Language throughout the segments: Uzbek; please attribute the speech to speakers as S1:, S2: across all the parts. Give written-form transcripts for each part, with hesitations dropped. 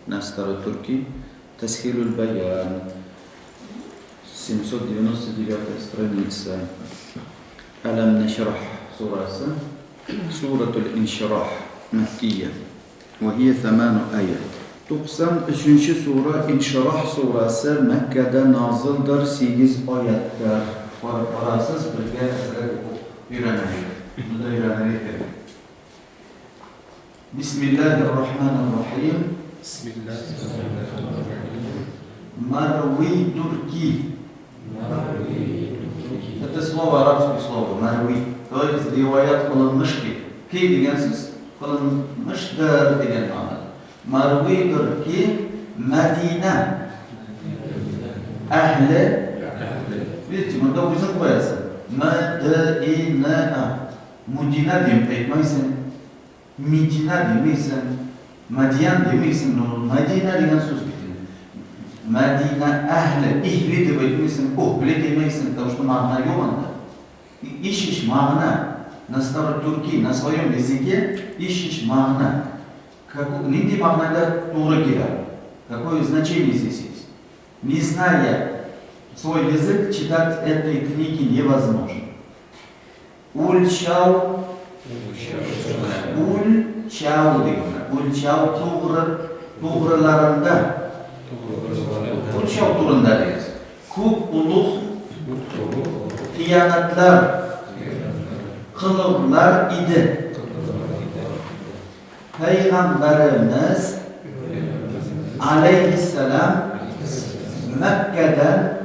S1: Nastar Turki, Tashilul Bayan, 799 страница. Alam Nashrah surasi, Suratul Inshirah Makkiyah, وهي 8 آيات. 93 sura Inshirah surasi Makkada nazildir, 8 oyatlar. Orasiz birga o'qiranaylik. Bunda o'qiranaylik. Bismillahirrahmanirrahim. Marwi Turki. Это слово арабское слово Marwi. То есть риваят кылынмышки. Ки деген сөз кылынмыштыр деген мағынада. Marwi Turki Madina. Ahli. Видите, мында өзің қоясың. Madina. Mudina deyip aytmayсың. Медина демейсің. Мадиян демейсің. Madina деген сөз бітеді. Madina ahli. Ihli деп айтмайсың. Ухли демейсің. Потому что мағына жоқ анда. Ищешь мағына. На старой турки, на своем языке ищешь мағына. Нигде мағынада тура келеді. Какое значение здесь есть? Не зная свой язык, читать этой книги невозможно. Ульчау дегенде. Ульчау туғрыларында. Ульчау турында деген. Көп ұлық қиянатлар, қылығылар иді. Peygamberimiz Aleyhisselam Mekke'den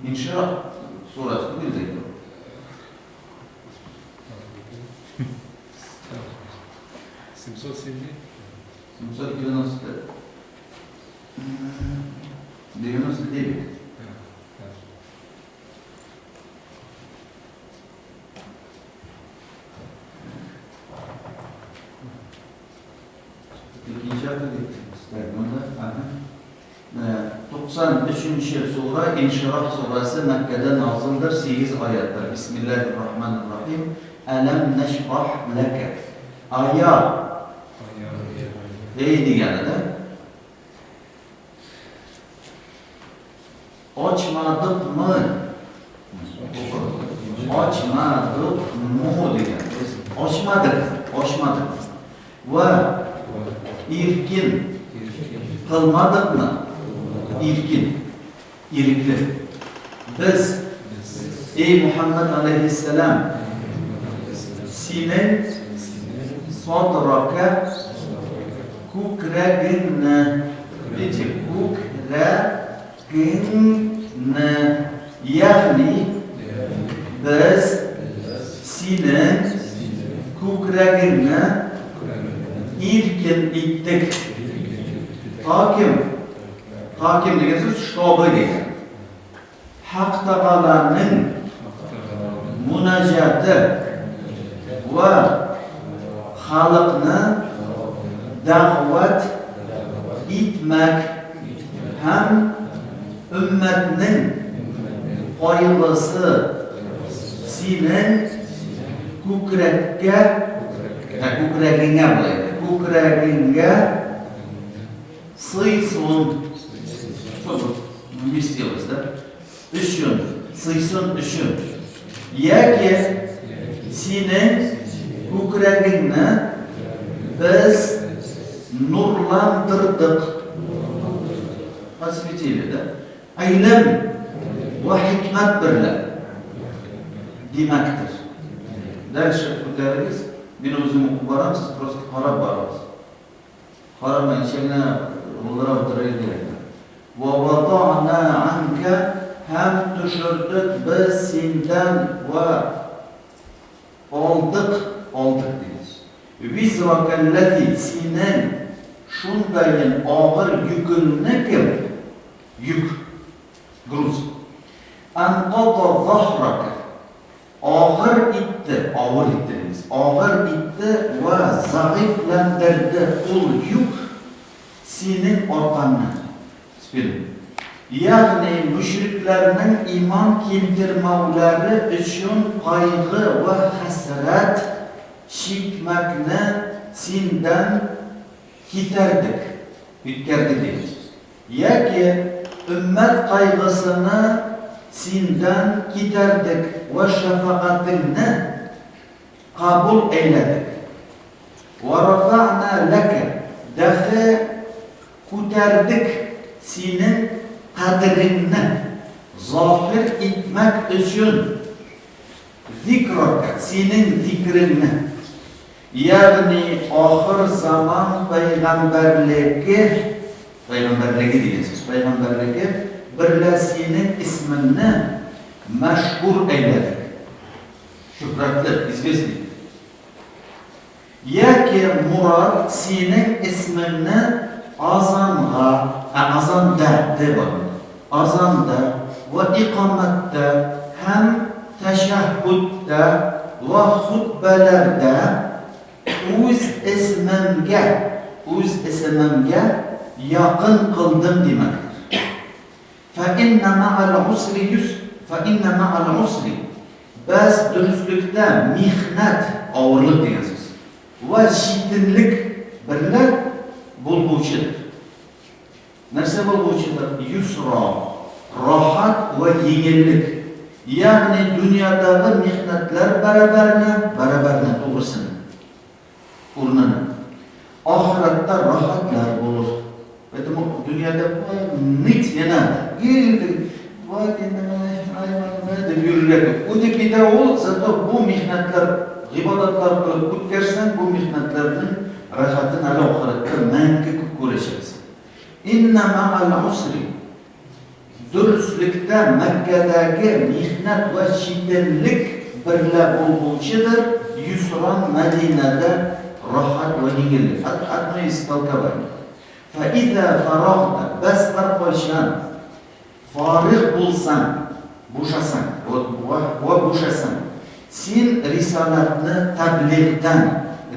S1: İnşirah surasını bildik.
S2: Семьсот
S1: 99. İkinci adı getirmişler. 93. sura İnşirah surası Mekke'de nazildir. 8 ayetler. Bismillahirrahmanirrahim. Alam neşrah leke. Aya. Ey deganda ochmadikmi? Ochmadikmi degan. Ochmadik. Va erkin qilmadikmi? Erkli. Biz ey Muhammed aleyhisselam senin sodraka ko'kragingni, ya'ni biz senin ko'kragingni erkin etdik. Hakim degan so'z shtobi degan. Haq Taoloning munojati va xalqni da'vat etmak ham ummatning qo'yg'isi sening ko'kragingga sıysun вместилось, да? Sıysun üçün. Яки senin ko'kragingni biz nurlandırdık. Осветили, да? Ilm ve hikmet birle demektir. Дальше ko'taririz. Men o'zim o'qib boraman, siz просто qarab borasiz. Qaramayın, shagina o'ldirib o'tiraylik. Va wada'na anka ham tushirdik biz sendan va oldik deymiz. Vizrakallati senin shundayin og'ir yukingni kim? Yuk, gruz. Anqada zahraka og'ir itdi deymiz. Og'ir itdi va zaiflantirdi ul yuk senin orqangdan. Ya'ni müşriklerinin iman keltirmovlari uchun qayg'u va hasrat etmekni sendan ketardik, o'tkardik deymiz. Yoki ümmet kaygısını sendan ketardik ve şefaqatingni qabul eyledik. Ve rafa'na laka dahi ko'tardik senin qadringni zohir etmek uchun zikraka senin zikringni, ya'ni oxir zaman payg'ambarligi deysiz, payg'ambarligi birla senin ismini mashhur eyledik. Şöhratli, известный. Yoki murod senin ismini azanda ve ikomatda hem teşahhudda ve hutbelarda o'z ismimga yaqin qildim demakdir. Fa inna ma'al usri bas durustlikda mehnat, og'irlik degan so'z va shitinlik birga bo'lguvchidir. Narsa bo'lguvchidir? Yusra, rohat va yengillik. Ya'ni dunyodagi mehnatlar barabarni to'g'risini o'rnini. Oxiratda rohatlar bo'lur. Поэтому dunyoda nit yana deb yurilyapti. O'tib ketadi, zato bu mehnatlar, ibodatlar qilib o'tkazsan, bu mehnatlarning rohatini hali oxiratda mangu ko'rishasiz. Inna ma'al usri durustlikda Makkadagi mehnat va shirinlik birga bo'lguvchidir. Yusron Madinada rohat va yengillik. Одно из толкований. Fa iza farag'ta bas qarqo'shan forig' bo'lsan, bo'shasan va bo'shasan. Sen risolatni tabliğdan,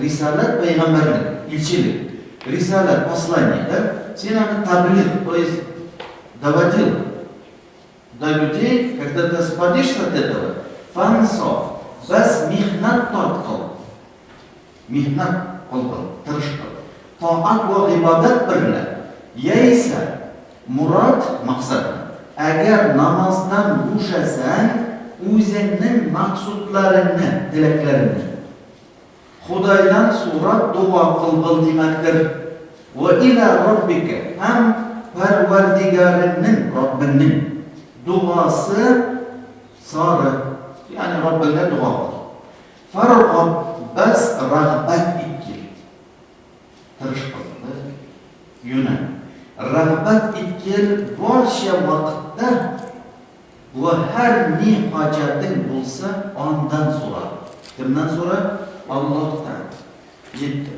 S1: risolat payg'ambarlik, elchilik, risolat послание, sen uni tabliğ, то есть доводил до людей, когда ты освободишься от этого, фансо, бas mehnat tortqil, mehnat qilqil, tirish qil. Toat va ibodat birla. Yeysa murod maqsad. Agar namozdan bo'shasang, o'zingning maqsudlaringni, tilaklaringni Xudodan so'rab duo qilg'il demakdir. Va ila robbika ham Parvardigoringning, Robbingning duosi sori, ya'ni Robbingga duo qil. Farg'ob bas rag'bat etgil. Tirish qildi. Yuna. Rag'bat etgil borsha vaqtda va har ne hojating bo'lsa ondan so'ra. Kimdan so'ra? Allohdan. Yetti.